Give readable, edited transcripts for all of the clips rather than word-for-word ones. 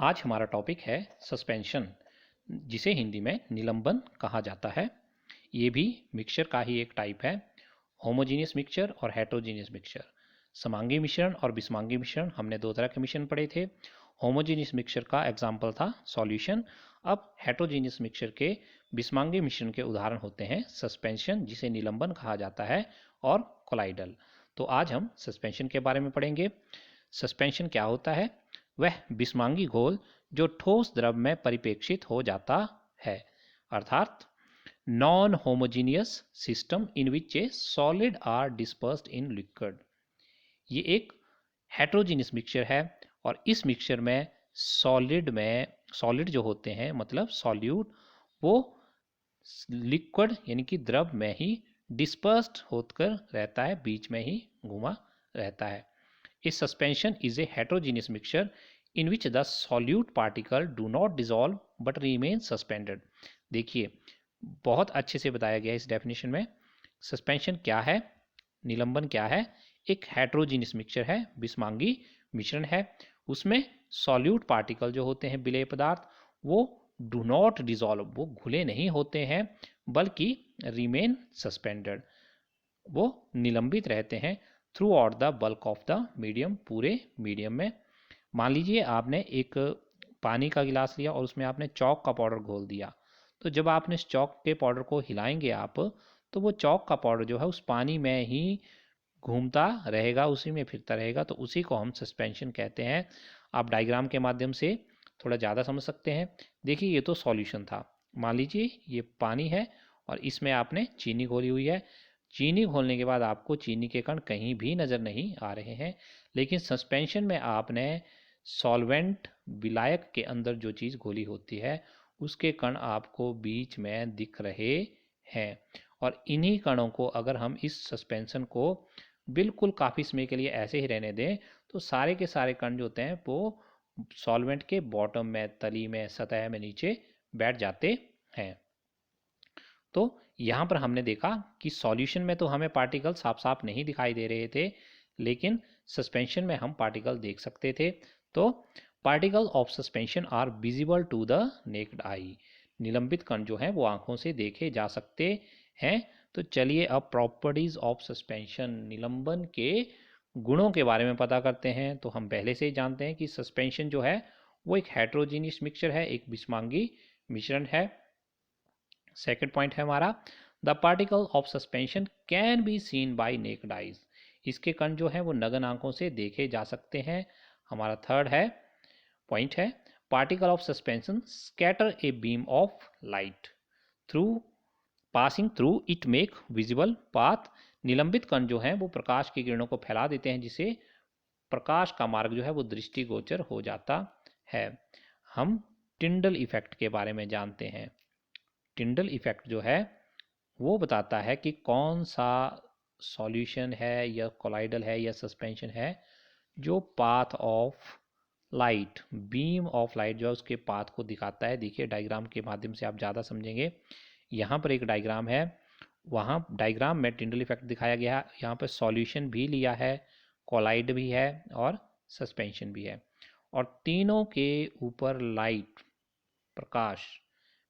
आज हमारा टॉपिक है सस्पेंशन, जिसे हिंदी में निलंबन कहा जाता है। ये भी मिक्सचर का ही एक टाइप है। होमोजीनियस मिक्सचर और हेटेरोजीनियस मिक्सचर, समांगी मिश्रण और विसमांगी मिश्रण, हमने दो तरह के मिश्रण पढ़े थे। होमोजीनियस मिक्सचर का एग्जाम्पल था सॉल्यूशन। अब हेटेरोजीनियस मिक्सचर के विसमांगी मिश्रण के उदाहरण होते हैं सस्पेंशन, जिसे निलंबन कहा जाता है, और कोलाइडल। तो आज हम सस्पेंशन के बारे में पढ़ेंगे। सस्पेंशन क्या होता है? वह विसमांगी घोल जो ठोस द्रव में परिपेक्षित हो जाता है, अर्थात non homogeneous system in which a solid are dispersed in liquid. ये एक हेटेरोजीनियस मिक्सचर है और इस मिक्सचर में सॉलिड जो होते हैं, मतलब सॉल्यूट, वो लिक्विड यानी कि द्रव में ही डिस्पर्स्ड होकर रहता है, बीच में ही घुमा रहता है। A suspension is a heterogeneous mixture in which the solute particle do not dissolve but remain suspended। देखिए, बहुत अच्छे से बताया गया है इस डेफिनेशन में। सस्पेंशन क्या है, निलंबन क्या है? एक हेटेरोजीनियस मिक्सचर है, विसमांगी मिश्रण है। उसमें सॉल्यूट पार्टिकल जो होते हैं, विलेय पदार्थ, वो डू नॉट डिजॉल्व, वो घुले नहीं होते हैं, बल्कि रिमेन सस्पेंडेड, वो निलंबित रहते हैं through out the bulk of the medium, पूरे मीडियम में। मान लीजिए आपने एक पानी का गिलास लिया और उसमें आपने चौक का पाउडर घोल दिया। तो जब आपने इस चौक के पाउडर को हिलाएंगे आप, तो वो चौक का पाउडर जो है उस पानी में ही घूमता रहेगा, उसी में फिरता रहेगा। तो उसी को हम सस्पेंशन कहते हैं। आप डायग्राम के माध्यम से थोड़ा ज़्यादा समझ सकते हैं। देखिए, ये तो सॉल्यूशन था। मान लीजिए ये पानी है और इसमें आपने चीनी घोली हुई है। चीनी घोलने के बाद आपको चीनी के कण कहीं भी नज़र नहीं आ रहे हैं, लेकिन सस्पेंशन में आपने सॉल्वेंट, विलायक के अंदर जो चीज़ घोली होती है, उसके कण आपको बीच में दिख रहे हैं। और इन्हीं कणों को अगर हम इस सस्पेंशन को बिल्कुल काफ़ी समय के लिए ऐसे ही रहने दें, तो सारे के सारे कण जो होते हैं वो सॉल्वेंट के बॉटम में, तली में, सतह में नीचे बैठ जाते हैं। तो यहाँ पर हमने देखा कि सॉल्यूशन में तो हमें पार्टिकल साफ साफ नहीं दिखाई दे रहे थे, लेकिन सस्पेंशन में हम पार्टिकल देख सकते थे। तो particle of suspension are visible to the naked eye. निलंबित कण जो हैं वो आंखों से देखे जा सकते हैं। तो चलिए अब प्रॉपर्टीज ऑफ सस्पेंशन, निलंबन के गुणों के बारे में पता करते हैं। तो हम पहले से ही जानते हैं कि सस्पेंशन जो है वो एक हेटेरोजीनियस मिक्सचर है, एक विसमांगी मिश्रण है। सेकेंड पॉइंट है हमारा, the particle of suspension can be seen by necked eyes. इसके कण जो है वो नग्न आंखों से देखे जा सकते हैं। हमारा थर्ड है पॉइंट है, particle of suspension scatter a beam of light through passing through it make visible path. निलंबित कण जो है वो प्रकाश की किरणों को फैला देते हैं, जिसे प्रकाश का मार्ग जो है वो दृष्टिगोचर हो जाता है। हम टिंडल इफेक्ट के बारे में जानते हैं। टिंडल इफेक्ट जो है वो बताता है कि कौन सा सॉल्यूशन है या कोलाइडल है या सस्पेंशन है जो path of light, beam of light जो है उसके पाथ को दिखाता है। देखिए, डायग्राम के माध्यम से आप ज़्यादा समझेंगे। यहाँ पर एक डायग्राम है, वहाँ डायग्राम में टिंडल इफेक्ट दिखाया गया है। यहाँ पर सॉल्यूशन भी लिया है, कोलाइड भी है और सस्पेंशन भी है, और तीनों के ऊपर लाइट, प्रकाश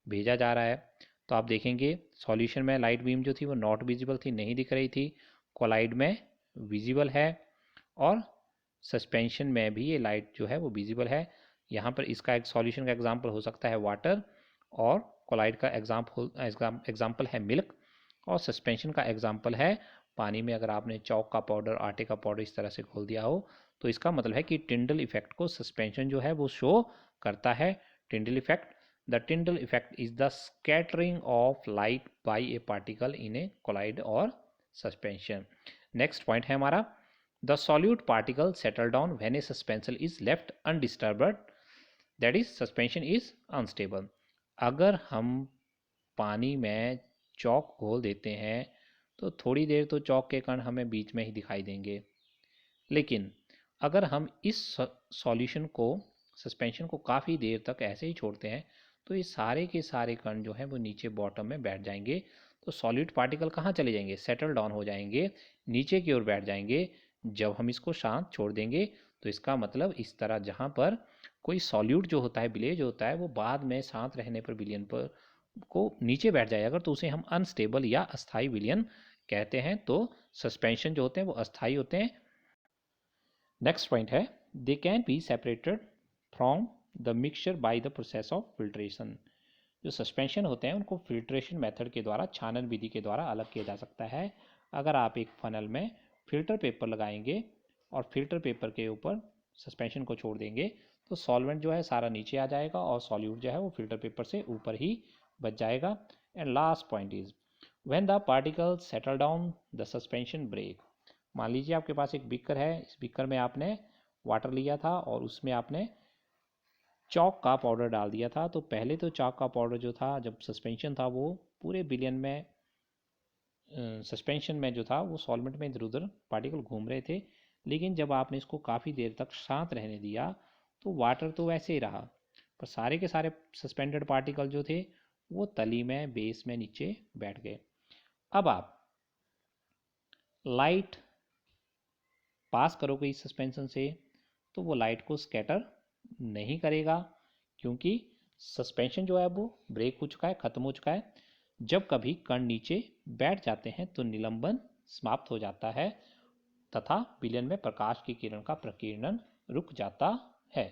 भेजा जा रहा है। तो आप देखेंगे सॉल्यूशन में लाइट बीम जो थी वो नॉट विजिबल थी, नहीं दिख रही थी। कोलाइड में विजिबल है और सस्पेंशन में भी ये लाइट जो है वो विजिबल है। यहाँ पर इसका एक सॉल्यूशन का एग्जांपल हो सकता है वाटर, और कोलाइड का एग्जांपल है मिल्क, और सस्पेंशन का एग्जांपल है पानी में अगर आपने चौक का पाउडर, आटे का पाउडर इस तरह से घोल दिया हो। तो इसका मतलब है कि टिंडल इफेक्ट को सस्पेंशन जो है वो शो करता है। Tyndall effect, the Tyndall effect is the scattering of light by a particle in a collide or suspension। next point है हमारा, the solute particle settle down when a suspension is left undisturbed, that is suspension is unstable। अगर हम पानी में चौक घोल देते हैं तो थोड़ी देर तो चौक के कण हमें बीच में ही दिखाई देंगे, लेकिन अगर हम इस सॉल्यूशन को, सस्पेंशन को काफ़ी देर तक ऐसे ही छोड़ते हैं, तो ये सारे के सारे कण जो हैं वो नीचे बॉटम में बैठ जाएंगे। तो सॉलिड पार्टिकल कहाँ चले जाएंगे? सेटल डाउन हो जाएंगे, नीचे की ओर बैठ जाएंगे। जब हम इसको शांत छोड़ देंगे तो इसका मतलब इस तरह जहाँ पर कोई सॉल्यूट जो होता है, विलेय जो होता है, वो बाद में शांत रहने पर विलयन पर को नीचे बैठ जाए अगर, तो उसे हम अनस्टेबल या अस्थाई विलयन कहते हैं। तो सस्पेंशन जो होते हैं वो अस्थाई होते हैं। नेक्स्ट पॉइंट है, they can be separated from the mixture by the process of filtration. जो सस्पेंशन होते हैं उनको फिल्ट्रेशन मेथड के द्वारा, छानन विधि के द्वारा अलग किया जा सकता है। अगर आप एक फनल में फिल्टर पेपर लगाएंगे और फिल्टर पेपर के ऊपर सस्पेंशन को छोड़ देंगे तो सॉल्वेंट जो है सारा नीचे आ जाएगा और सॉल्यूट जो है वो फिल्टर पेपर से ऊपर ही बच जाएगा। And last point is, when the particles settle down the suspension break. मान लीजिए आपके पास एक बीकर है, इस बीकर में आपने वाटर लिया था और उसमें आपने चॉक का पाउडर डाल दिया था। तो पहले तो चॉक का पाउडर जो था, जब सस्पेंशन था वो पूरे विलयन में, सस्पेंशन में जो था वो सॉल्वेंट में इधर उधर पार्टिकल घूम रहे थे। लेकिन जब आपने इसको काफ़ी देर तक शांत रहने दिया तो वाटर तो वैसे ही रहा, पर सारे के सारे सस्पेंडेड पार्टिकल जो थे वो तली में, बेस में नीचे बैठ गए। अब आप लाइट पास करोगे इस सस्पेंशन से तो वो लाइट को स्कैटर नहीं करेगा, क्योंकि सस्पेंशन जो है वो ब्रेक हो चुका है, ख़त्म हो चुका है। जब कभी कण नीचे बैठ जाते हैं तो निलंबन समाप्त हो जाता है तथा विलयन में प्रकाश की किरण का प्रकीर्णन रुक जाता है।